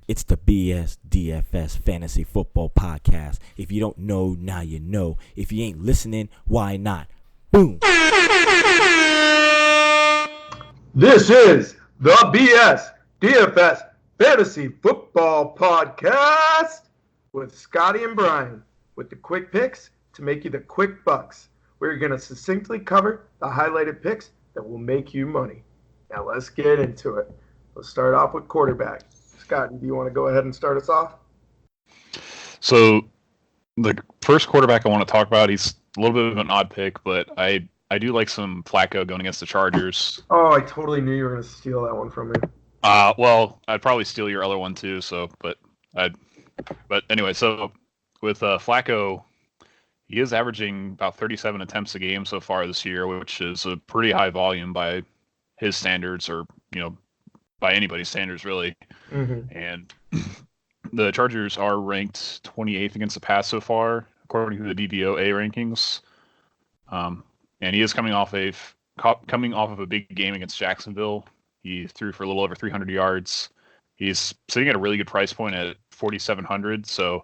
It's the BSDFS Fantasy Football Podcast. If you don't know, now you know. If you ain't listening, why not? Boom. This is the BSDFS Fantasy Football Podcast with Scotty and Brian, with the quick picks to make you the quick bucks. We're going to succinctly cover the highlighted picks that will make you money. Now let's get into it. Let's start off with quarterback. Scotty, do you want to go ahead and start us off? So the first quarterback I want to talk about, he's a little bit of an odd pick, but I do like some Flacco going against the Chargers. Oh, I totally knew you were going to steal that one from me. Well, I'd probably steal your other one too. But anyway, so with Flacco, he is averaging about 37 attempts a game so far this year, which is a pretty high volume by his standards, or by anybody's standards really. Mm-hmm. And the Chargers are ranked 28th against the pass so far, according to the DVOA rankings. And he is coming off of a big game against Jacksonville. He threw for a little over 300 yards. He's sitting at a really good price point at 4,700. So,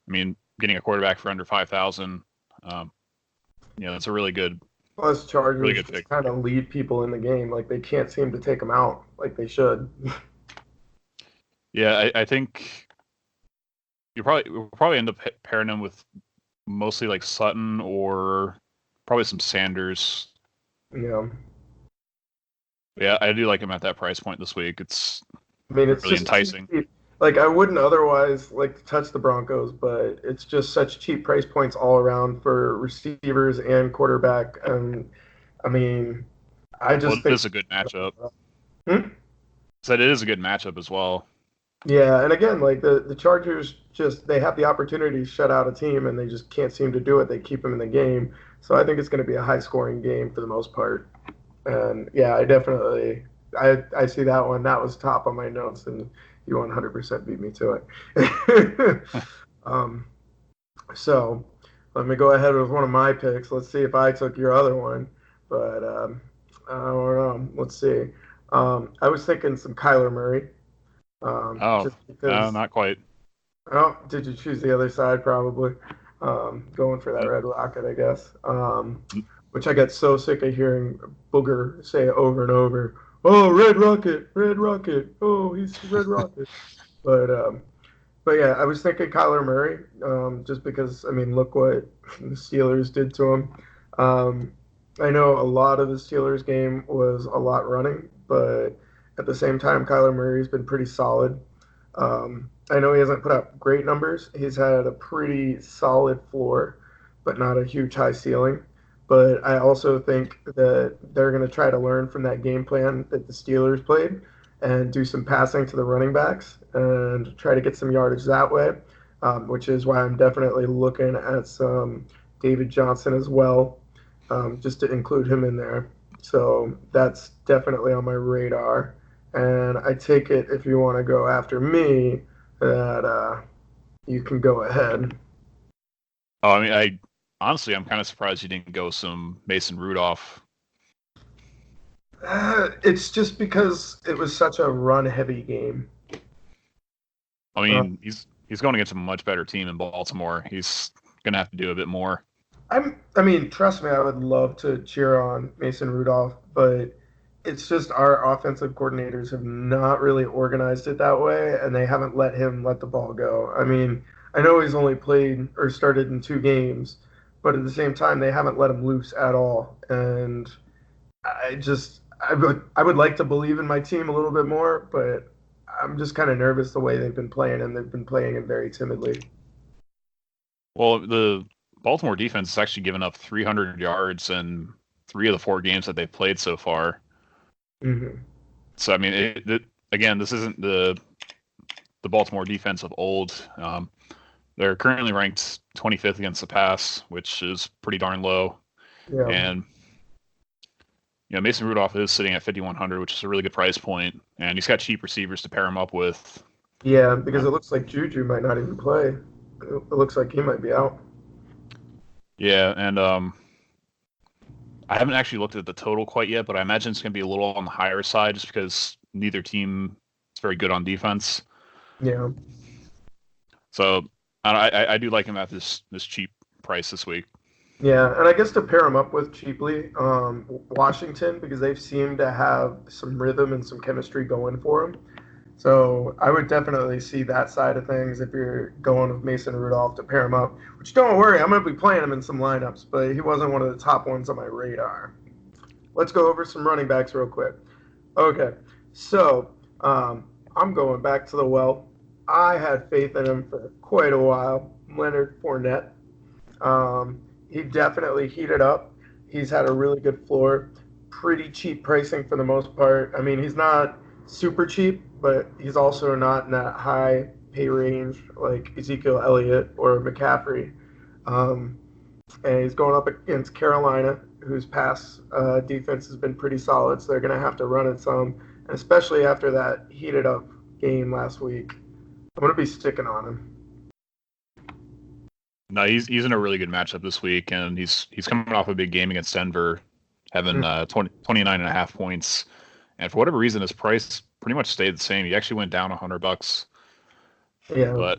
I mean, getting a quarterback for under 5,000, it's a really good. Plus, Chargers really good pick. Kind of lead people in the game. Like, they can't seem to take them out like they should. Yeah, I think we'll probably end up pairing him with mostly like Sutton or probably some Sanders. Yeah. Yeah, I do like him at that price point this week. It's really just enticing. Cheap. Like, I wouldn't otherwise like to touch the Broncos, but it's just such cheap price points all around for receivers and quarterback. And I mean, I just think it is a good matchup. Said it is a good matchup as well. Yeah, and again, like the Chargers they have the opportunity to shut out a team, and they just can't seem to do it. They keep them in the game. So I think it's going to be a high-scoring game for the most part. And, yeah, I see that one. That was top on my notes, and you 100% beat me to it. So let me go ahead with one of my picks. Let's see if I took your other one. But I don't know. Let's see. I was thinking some Kyler Murray. No, not quite. Oh, did you choose the other side? Probably. Going for that red rocket, I guess. Which I get so sick of hearing Booger say it over and over. Oh, red rocket, red rocket. Oh, he's red rocket. But yeah, I was thinking Kyler Murray, just because, I mean, look what the Steelers did to him. I know a lot of the Steelers game was a lot running, but at the same time, Kyler Murray's been pretty solid. I know he hasn't put up great numbers. He's had a pretty solid floor, but not a huge high ceiling. But I also think that they're going to try to learn from that game plan that the Steelers played and do some passing to the running backs and try to get some yardage that way, which is why I'm definitely looking at some David Johnson as well, just to include him in there. So that's definitely on my radar. And I take it, if you want to go after me, that you can go ahead. Oh, I mean, honestly, I'm kind of surprised you didn't go some Mason Rudolph. It's just because it was such a run-heavy game. I mean, he's going against a much better team in Baltimore. He's going to have to do a bit more. I mean, trust me, I would love to cheer on Mason Rudolph, but it's just our offensive coordinators have not really organized it that way, and they haven't let him let the ball go. I mean, I know he's only played or started in 2 games, but at the same time, they haven't let him loose at all. And I would like to believe in my team a little bit more, but I'm just kind of nervous the way they've been playing, and they've been playing it very timidly. Well, the Baltimore defense has actually given up 300 yards in 3 of the 4 games that they've played so far. Mm-hmm. So, I mean, again, this isn't the Baltimore defense of old. They're currently ranked 25th against the pass, which is pretty darn low. Yeah. And Mason Rudolph is sitting at 5,100, which is a really good price point, and he's got cheap receivers to pair him up with. Yeah, because it looks like Juju might not even play. It looks like he might be out. Yeah, and I haven't actually looked at the total quite yet, but I imagine it's going to be a little on the higher side just because neither team is very good on defense. Yeah. So I do like him at this cheap price this week. Yeah, and I guess to pair him up with cheaply, Washington, because they've seemed to have some rhythm and some chemistry going for them. So I would definitely see that side of things if you're going with Mason Rudolph to pair him up. Which don't worry, I'm going to be playing him in some lineups, but he wasn't one of the top ones on my radar. Let's go over some running backs real quick. Okay, so I'm going back to the well. I had faith in him for quite a while. Leonard Fournette. He definitely heated up. He's had a really good floor. Pretty cheap pricing for the most part. I mean, he's not super cheap, but he's also not in that high pay range like Ezekiel Elliott or McCaffrey. Um, and he's going up against Carolina, whose pass defense has been pretty solid, so they're going to have to run it some, and especially after that heated up game last week. I'm going to be sticking on him. No, he's in a really good matchup this week, and he's coming off a big game against Denver, having 29.5 points. And for whatever reason, his price pretty much stayed the same. He actually went down $100. Yeah, but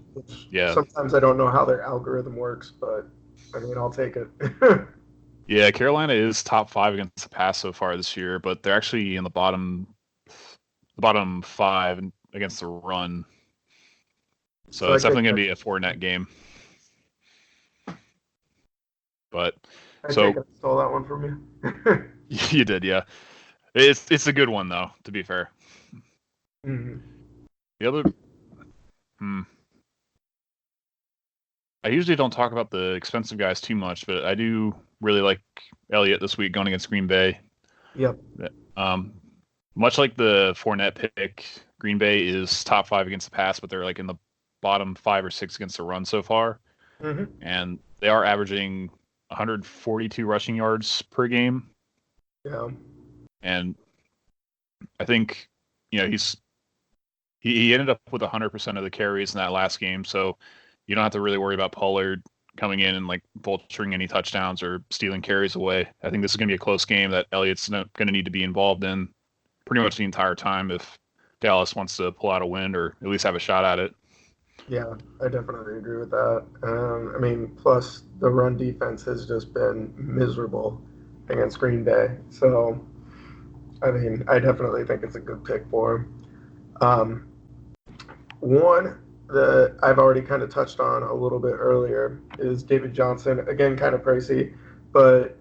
yeah, sometimes I don't know how their algorithm works, but I mean, I'll take it. yeah. Carolina is top 5 against the pass so far this year, but they're actually in the bottom 5 against the run. So it's definitely going to be a 4-net game. But I think I stole that one from you. You did, yeah. It's a good one though, to be fair. Mm-hmm. The other, I usually don't talk about the expensive guys too much, but I do really like Elliott this week going against Green Bay. Yep. Much like the Fournette pick, Green Bay is top 5 against the pass, but they're like in the bottom 5 or 6 against the run so far. Mm-hmm. And they are averaging 142 rushing yards per game. Yeah. And I think, he ended up with 100% of the carries in that last game, so you don't have to really worry about Pollard coming in and like vulturing any touchdowns or stealing carries away. I think this is going to be a close game that Elliott's going to need to be involved in pretty much the entire time if Dallas wants to pull out a win or at least have a shot at it. Yeah, I definitely agree with that. I mean, plus the run defense has just been miserable against Green Bay. So, I mean, I definitely think it's a good pick for him. One that I've already kind of touched on a little bit earlier is David Johnson. Again, kind of pricey, but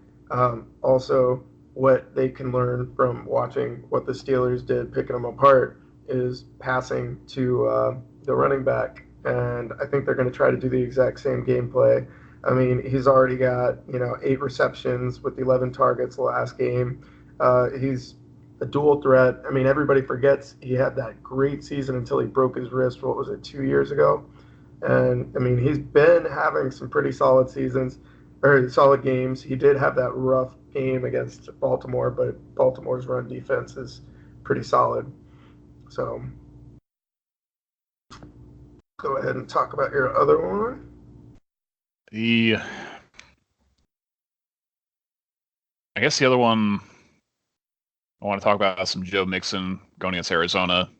also what they can learn from watching what the Steelers did, picking them apart, is passing to the running back. And I think they're going to try to do the exact same gameplay. I mean, he's already got 8 receptions with 11 targets the last game. He's a dual threat. I mean, everybody forgets he had that great season until he broke his wrist. What was it, 2 years ago? And I mean, he's been having some pretty solid seasons or solid games. He did have that rough game against Baltimore, but Baltimore's run defense is pretty solid. So go ahead and talk about your other one. I guess the other one I want to talk about some Joe Mixon going against Arizona.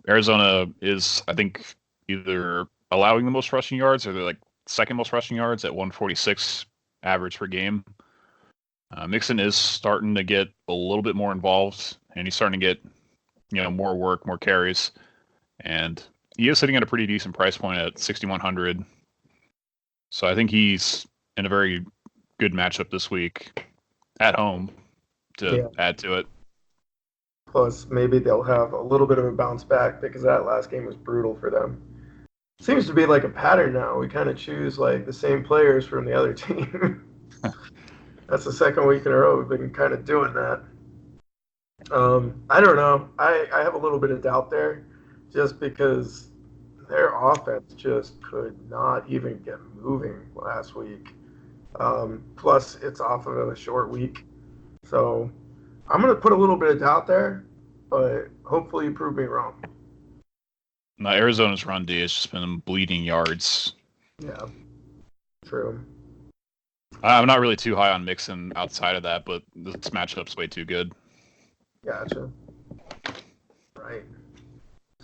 Arizona is, I think, either allowing the most rushing yards or they're like second most rushing yards at 146 average per game. Mixon is starting to get a little bit more involved, and he's starting to get more work, more carries, and he is sitting at a pretty decent price point at 6,100. So I think he's in a very good matchup this week at home to add to it. Plus, maybe they'll have a little bit of a bounce back because that last game was brutal for them. Seems to be like a pattern now. We kind of choose like the same players from the other team. That's the second week in a row we've been kind of doing that. I don't know. I have a little bit of doubt there just because their offense just could not even get moving last week. Plus, it's off of a short week. So I'm going to put a little bit of doubt there, but hopefully you prove me wrong. Now, Arizona's run D has just been bleeding yards. Yeah, true. I'm not really too high on Mixon outside of that, but this matchup's way too good. Gotcha. Right.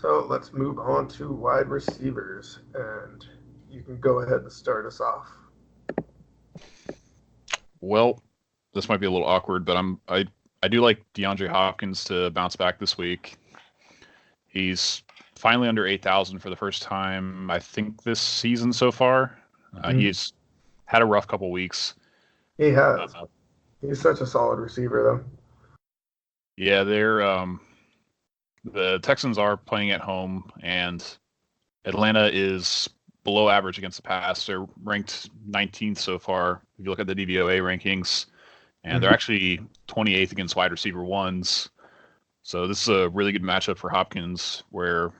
So let's move on to wide receivers, and you can go ahead and start us off. Well, this might be a little awkward, but I do like DeAndre Hopkins to bounce back this week. He's finally under 8,000 for the first time, I think, this season so far. He's had a rough couple weeks. He has. He's such a solid receiver, though. Yeah, the Texans are playing at home, and Atlanta is below average against the pass. They're ranked 19th so far if you look at the DVOA rankings, and they're actually 28th against wide receiver ones. So this is a really good matchup for Hopkins, where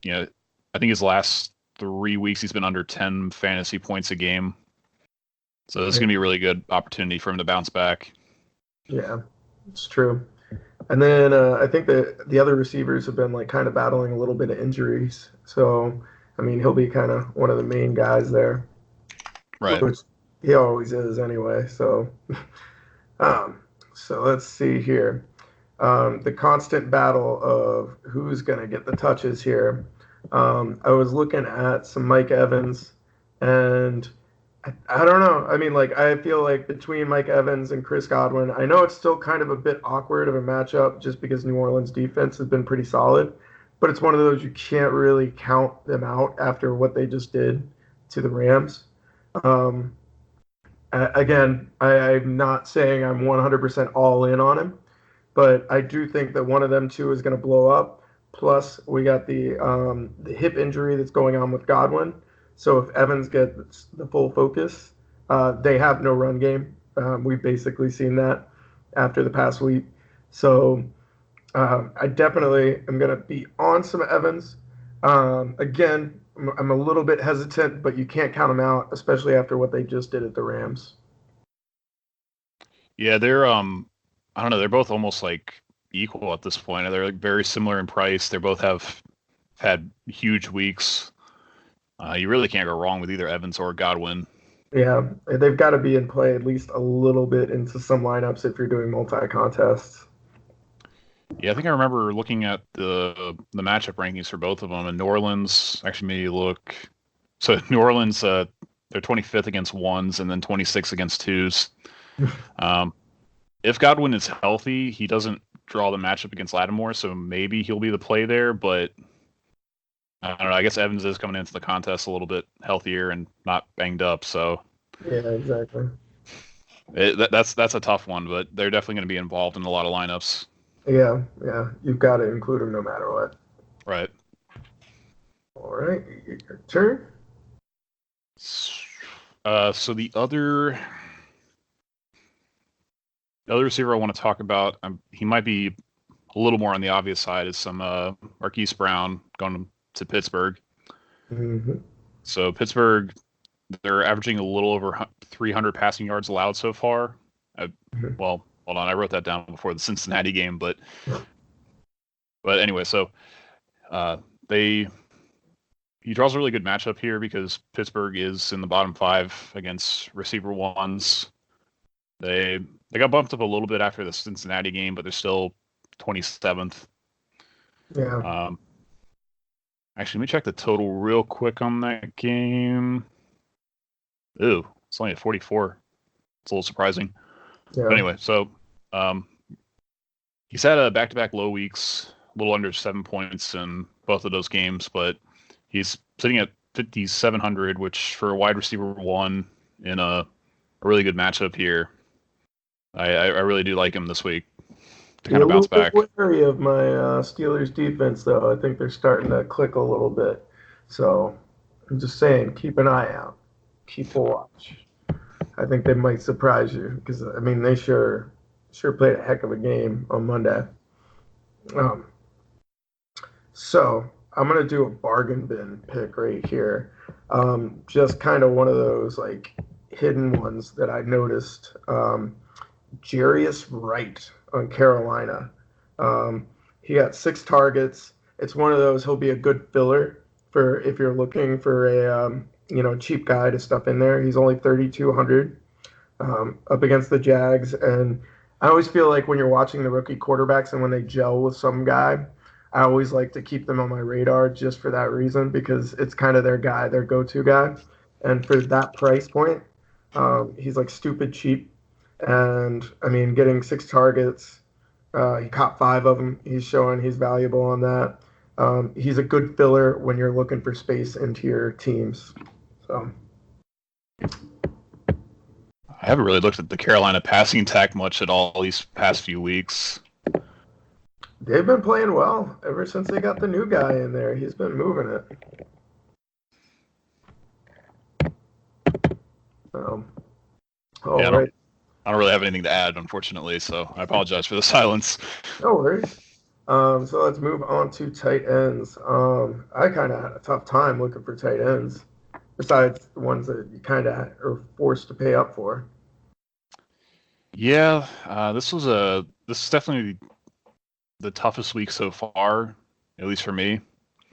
I think his last 3 weeks he's been under 10 fantasy points a game. So this is going to be a really good opportunity for him to bounce back. Yeah, it's true. And then I think that the other receivers have been kind of battling a little bit of injuries. So, he'll be kind of one of the main guys there. Right. Which he always is anyway. So, so let's see here. The constant battle of who's going to get the touches here. I was looking at some Mike Evans, and I don't know. I feel like between Mike Evans and Chris Godwin, I know it's still kind of a bit awkward of a matchup just because New Orleans defense has been pretty solid, but it's one of those you can't really count them out after what they just did to the Rams. Again, I'm not saying I'm 100% all in on him, but I do think that one of them two is going to blow up. Plus, we got the hip injury that's going on with Godwin. So if Evans gets the full focus, they have no run game. We've basically seen that after the past week. So I definitely am going to be on some Evans. Again, I'm a little bit hesitant, but you can't count them out, especially after what they just did at the Rams. Yeah, they're I don't know, they're both almost equal at this point. They're very similar in price. They both have had huge weeks. You really can't go wrong with either Evans or Godwin. Yeah, they've got to be in play at least a little bit into some lineups if you're doing multi-contests. Yeah, I think I remember looking at the matchup rankings for both of them, and New Orleans actually made me look. So New Orleans, they're 25th against ones and then 26th against twos. If Godwin is healthy, he doesn't draw the matchup against Lattimore, so maybe he'll be the play there, but I don't know. I guess Evans is coming into the contest a little bit healthier and not banged up. So yeah, exactly. That's a tough one, but they're definitely going to be involved in a lot of lineups. Yeah. You've got to include them no matter what. Right. All right, your turn. So the other receiver I want to talk about, he might be a little more on the obvious side, is some Marquise Brown going to Pittsburgh. So Pittsburgh, they're averaging a little over 300 passing yards allowed so far. Well, hold on, I wrote that down before the Cincinnati game, but anyway, so he draws a really good matchup here because Pittsburgh is in the bottom 5 against receiver ones. They got bumped up a little bit after the Cincinnati game, but they're still 27th. Yeah. Actually, let me check the total real quick on that game. Ooh, it's only at 44. It's a little surprising. Yeah. But anyway, so he's had a back-to-back low weeks, a little under 7 points in both of those games, but he's sitting at 5,700, which for a wide receiver one in a really good matchup here, I really do like him this week to kind of bounce back. A little bit wary of my Steelers defense, though. I think they're starting to click a little bit. So I'm just saying, keep an eye out. Keep a watch. I think they might surprise you because, they sure played a heck of a game on Monday. So I'm going to do a bargain bin pick right here. Just kind of one of those, hidden ones that I noticed. Jarius Wright on Carolina. He got 6 targets. It's one of those, he'll be a good filler for if you're looking for a cheap guy to stuff in there. He's only 3,200 up against the Jags. And I always feel like when you're watching the rookie quarterbacks and when they gel with some guy, I always like to keep them on my radar just for that reason because it's kind of their guy, their go-to guy. And for that price point, he's like stupid cheap. And I mean, getting 6 targets, he caught 5 of them. He's showing he's valuable on that. He's a good filler when you're looking for space into your teams. So I haven't really looked at the Carolina passing attack much at all these past few weeks. they've been playing well ever since they got the new guy in there. He's been moving it. Yeah, Right. I don't really have anything to add, unfortunately, so I apologize for the silence. No worries. So let's move on to tight ends. I kind of had a tough time looking for tight ends, besides the ones that you kind of are forced to pay up for. Yeah, this is definitely the toughest week so far, at least for me.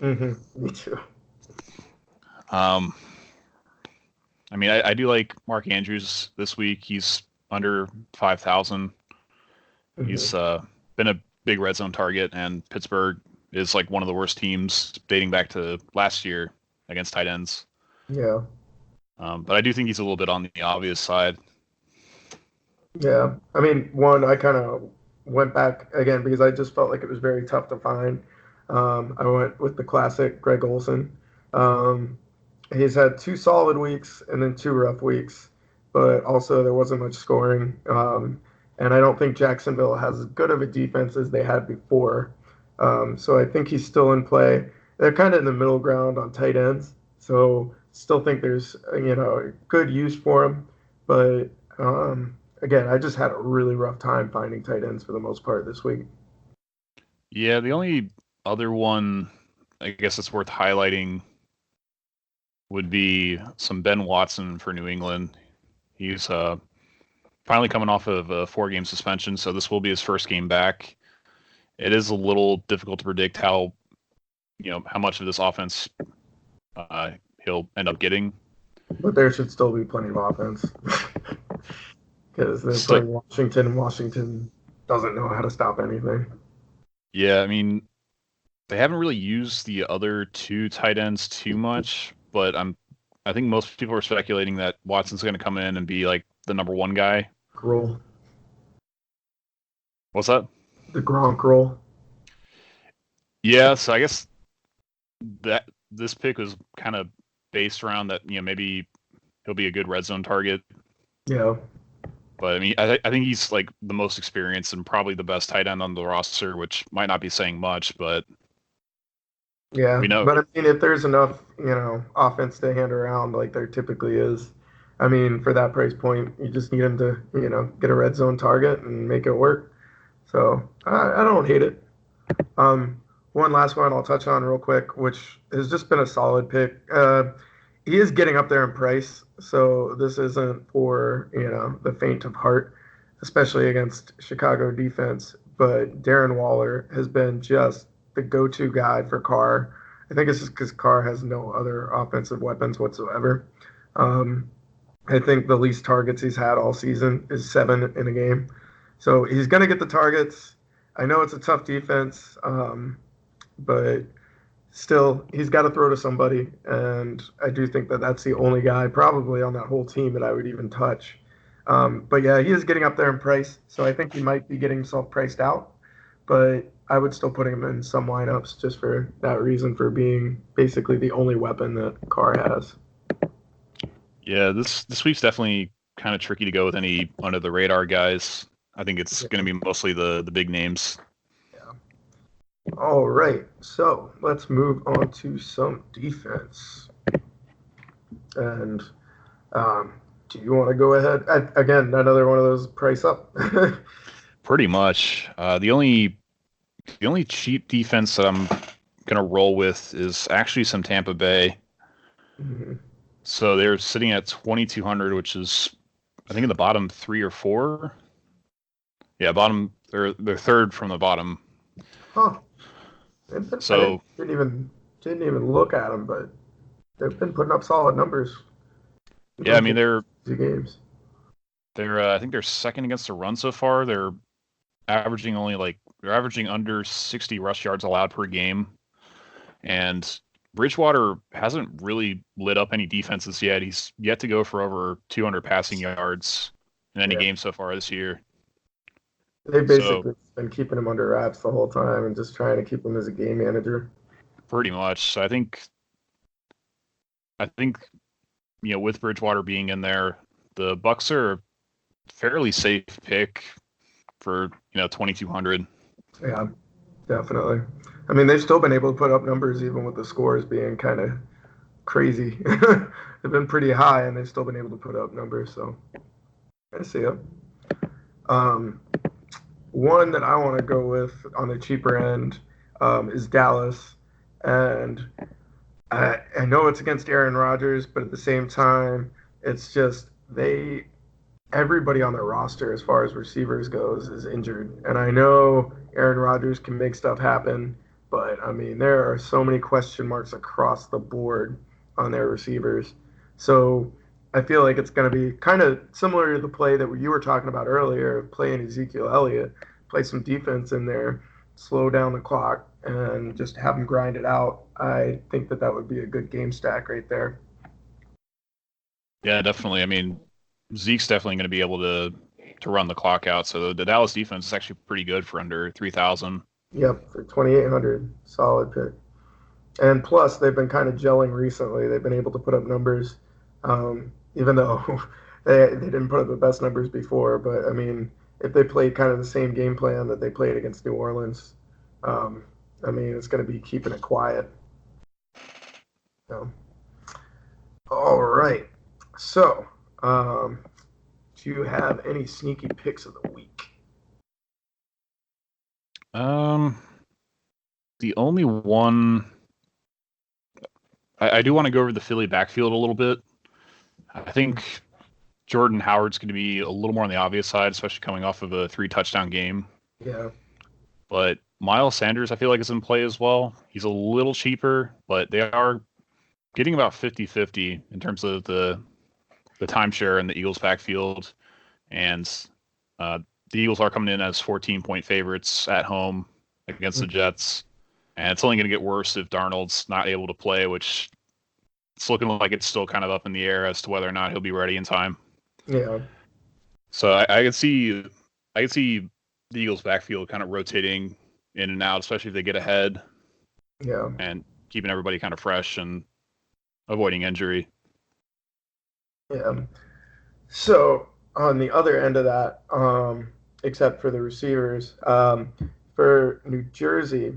Mm-hmm. Me too. I mean, I do like Mark Andrews this week. He's under 5,000. Mm-hmm. He's been a big red zone target, and Pittsburgh is like one of the worst teams dating back to last year against tight ends. Yeah. But I do think he's a little bit on the obvious side. Yeah. I mean, one, I kind of went back again because I just felt like it was very tough to find. I went with the classic Greg Olson. He's had 2 solid weeks and then 2 rough weeks, but also there wasn't much scoring. And I don't think Jacksonville has as good of a defense as they had before. So I think he's still in play. They're kind of in the middle ground on tight ends. So still think there's, good use for him. But again, I just had a really rough time finding tight ends for the most part this week. Yeah, the only other one I guess it's worth highlighting would be some Ben Watson for New England. He's finally coming off of a 4-game suspension, so this will be his first game back. It is a little difficult to predict how much of this offense he'll end up getting. But there should still be plenty of offense because they're playing Washington, and Washington doesn't know how to stop anything. Yeah, I mean, they haven't really used the other 2 tight ends too much, but I think most people are speculating that Watson's going to come in and be like the number 1 guy. Roll. What's that? The Gronk roll. Yeah, so I guess that this pick was kind of based around that, maybe he'll be a good red zone target. Yeah. But I mean, I think he's like the most experienced and probably the best tight end on the roster, which might not be saying much, but yeah. we know. But I mean, if there's enough, offense to hand around like there typically is, I mean, for that price point, you just need him to, get a red zone target and make it work. So I don't hate it. One last one I'll touch on real quick, which has just been a solid pick. He is getting up there in price, so this isn't for, the faint of heart, especially against Chicago defense. But Darren Waller has been just the go-to guy for Carr. I think it's just because Carr has no other offensive weapons whatsoever. I think the least targets he's had all season is 7 in a game. So he's going to get the targets. I know it's a tough defense, but still, he's got to throw to somebody. And I do think that that's the only guy probably on that whole team that I would even touch. But yeah, he is getting up there in price. So I think he might be getting himself priced out. But I would still put him in some lineups just for that reason, for being basically the only weapon that Carr has. Yeah, this week's definitely kind of tricky to go with any under the radar guys. I think it's going to be mostly the big names. Yeah. All right, so let's move on to some defense. And do you want to go ahead? Again, another one of those price up. Pretty much. The only cheap defense that I'm going to roll with is actually some Tampa Bay. Mm-hmm. So they're sitting at 2,200, which is, I think, in the bottom 3 or 4. Yeah, bottom. They're third from the bottom. Huh. So I didn't even look at them, but they've been putting up solid numbers. Yeah, I mean they're games. I think they're second against the run so far. They're averaging only like They're averaging under 60 rush yards allowed per game. And Bridgewater hasn't really lit up any defenses yet. He's yet to go for over 200 passing yards in any game so far this year. They've basically been keeping him under wraps the whole time and just trying to keep him as a game manager. Pretty much. So I think with Bridgewater being in there, the Bucs are a fairly safe pick for 2,200. Yeah, definitely. I mean, they've still been able to put up numbers even with the scores being kind of crazy. They've been pretty high, and they've still been able to put up numbers. So I see it. One that I want to go with on the cheaper end is Dallas, and I know it's against Aaron Rodgers, but at the same time, it's just everybody on their roster as far as receivers goes is injured. And I know Aaron Rodgers can make stuff happen, but I mean, there are so many question marks across the board on their receivers. So I feel like it's going to be kind of similar to the play that you were talking about earlier, playing Ezekiel Elliott, play some defense in there, slow down the clock, and just have them grind it out. I think that would be a good game stack right there. Yeah, definitely. I mean, Zeke's definitely going to be able to run the clock out. So the Dallas defense is actually pretty good for under 3,000. Yep, for 2,800, solid pick. And plus, they've been kind of gelling recently. They've been able to put up numbers, even though they didn't put up the best numbers before. But I mean, if they played kind of the same game plan that they played against New Orleans, I mean, it's going to be keeping it quiet. So, all right. So, do you have any sneaky picks of the week? The only one I do want to go over the Philly backfield a little bit. I think Jordan Howard's going to be a little more on the obvious side, especially coming off of a 3-touchdown game. Yeah. But Miles Sanders, I feel like, is in play as well. He's a little cheaper, but they are getting about 50-50 in terms of the timeshare in the Eagles backfield. And the Eagles are coming in as 14-point favorites at home against the Jets. And it's only going to get worse if Darnold's not able to play, which it's looking like it's still kind of up in the air as to whether or not he'll be ready in time. Yeah. So I could see the Eagles backfield kind of rotating in and out, especially if they get ahead. Yeah. And keeping everybody kind of fresh and avoiding injury. Yeah. So on the other end of that, except for the receivers, for New Jersey,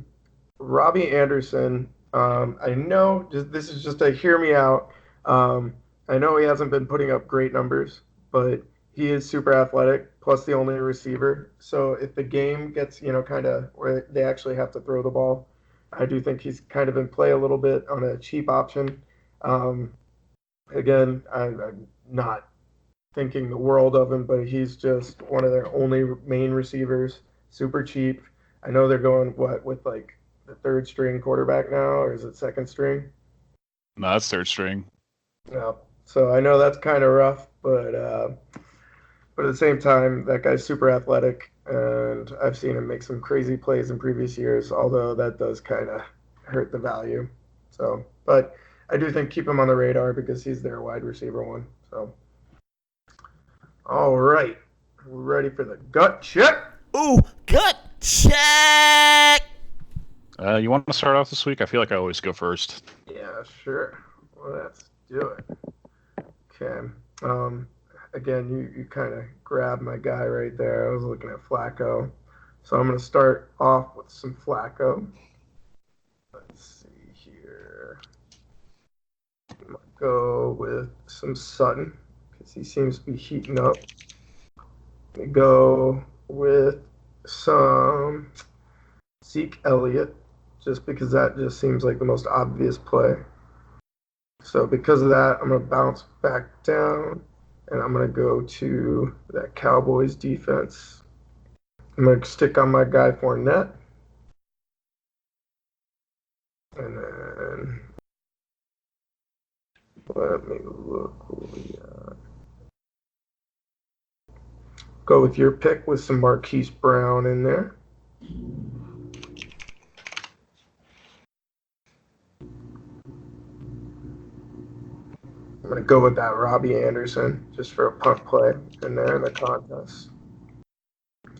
Robbie Anderson, I know this is just a hear me out. I know he hasn't been putting up great numbers, but he is super athletic, plus the only receiver. So if the game gets, kind of where they actually have to throw the ball, I do think he's kind of in play a little bit on a cheap option. Again, I'm not thinking the world of him, but he's just one of their only main receivers, super cheap. I know they're going, with like the third string quarterback now, or is it second string? No, that's third string. Yeah. So I know that's kind of rough, but at the same time, that guy's super athletic, and I've seen him make some crazy plays in previous years, although that does kind of hurt the value. So, but I do think keep him on the radar because he's their wide receiver one. So, all right. We're ready for the gut check. Ooh, gut check. You want to start off this week? I feel like I always go first. Yeah, sure. Let's do it. Okay. Again, you kind of grabbed my guy right there. I was looking at Flacco. So I'm going to start off with some Flacco. Let's see here. I'm going to go with some Sutton because he seems to be heating up. I'm going to go with some Zeke Elliott just because that just seems like the most obvious play. So because of that, I'm going to bounce back down, and I'm going to go to that Cowboys defense. I'm going to stick on my guy Fournette. And then let me look who we go with your pick with some Marquise Brown in there. I'm going to go with that Robbie Anderson just for a punt play in there in the contest.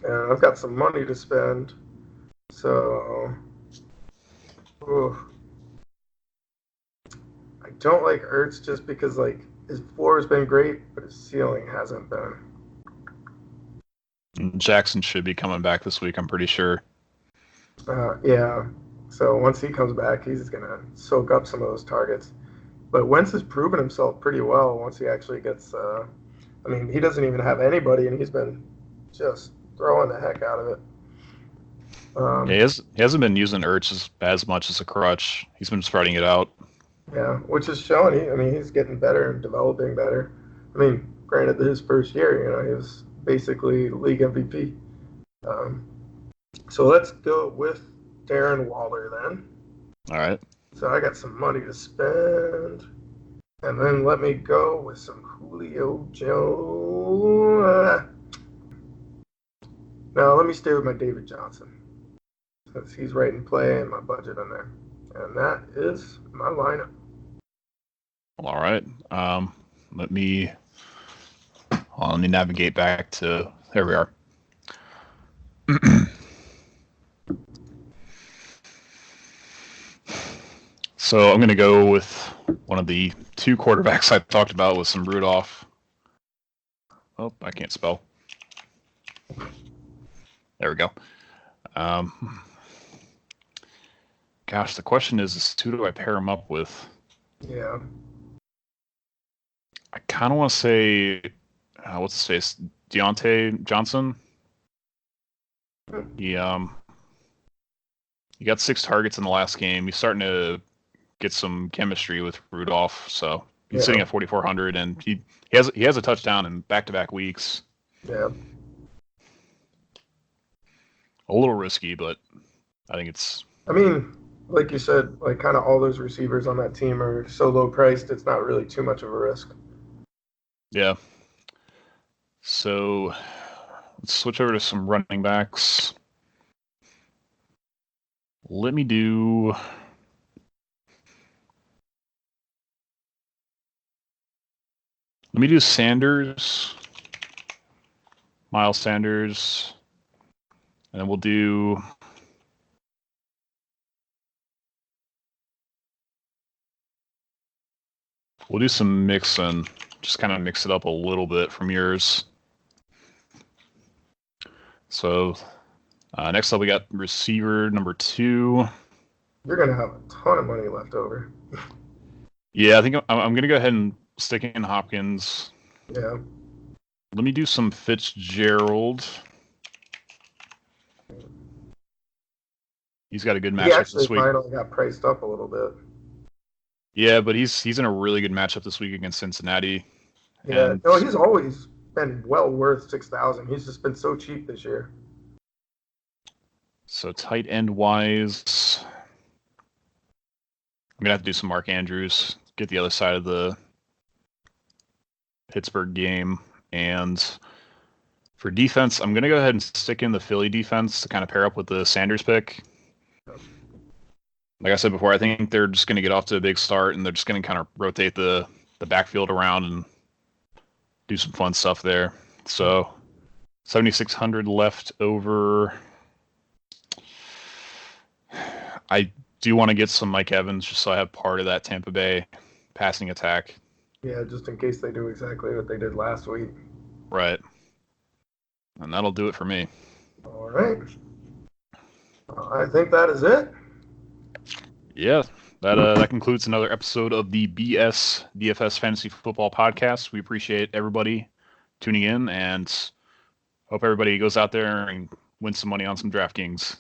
And I've got some money to spend. So, oof. I don't like Ertz just because like his floor has been great, but his ceiling hasn't been. Jackson should be coming back this week, I'm pretty sure. Yeah. So once he comes back, he's going to soak up some of those targets. But Wentz has proven himself pretty well once he actually gets. I mean, he doesn't even have anybody, and he's been just throwing the heck out of it. Yeah, he hasn't been using Ertz as much as a crutch. He's been spreading it out. Yeah, which is showing. I mean, he's getting better and developing better. I mean, granted, his first year, he was basically league MVP. So let's go with Darren Waller then. All right. So I got some money to spend. And then let me go with some Julio Jones. Now let me stay with my David Johnson, since he's right in play and my budget in there. And that is my lineup. All right. Let me navigate back to there we are. So I'm going to go with one of the two quarterbacks I talked about with some Rudolph. Oh, I can't spell. There we go. Gosh, the question is who do I pair him up with? Yeah. I kind of want to say, what's his face? Deontay Johnson. He got 6 targets in the last game. He's starting to get some chemistry with Rudolph, so he's sitting at 4,400, and he has a touchdown in back-to-back weeks. Yeah. A little risky, but I think it's. I mean, like you said, like kind of all those receivers on that team are so low priced, it's not really too much of a risk. Yeah. So let's switch over to some running backs. Let me do Sanders, Miles Sanders, and then we'll do some Mixon. Just kind of mix it up a little bit from yours. So next up, we got receiver number 2. You're going to have a ton of money left over. Yeah, I think I'm going to go ahead and stick in Hopkins. Yeah. Let me do some Fitzgerald. He's got a good matchup this week. He actually finally got priced up a little bit. Yeah, but he's in a really good matchup this week against Cincinnati. Yeah, no, he's always been well worth 6,000. He's just been so cheap this year. So tight end wise, I'm gonna have to do some Mark Andrews, get the other side of the Pittsburgh game, and for defense, I'm gonna go ahead and stick in the Philly defense to kind of pair up with the Sanders pick. Like I said before, I think they're just going to get off to a big start, and they're just going to kind of rotate the backfield around and do some fun stuff there. So 7,600 left over. I do want to get some Mike Evans just so I have part of that Tampa Bay passing attack. Yeah, just in case they do exactly what they did last week. Right. And that'll do it for me. All right. I think that is it. Yeah, that concludes another episode of the BSDFS Fantasy Football Podcast. We appreciate everybody tuning in and hope everybody goes out there and wins some money on some DraftKings.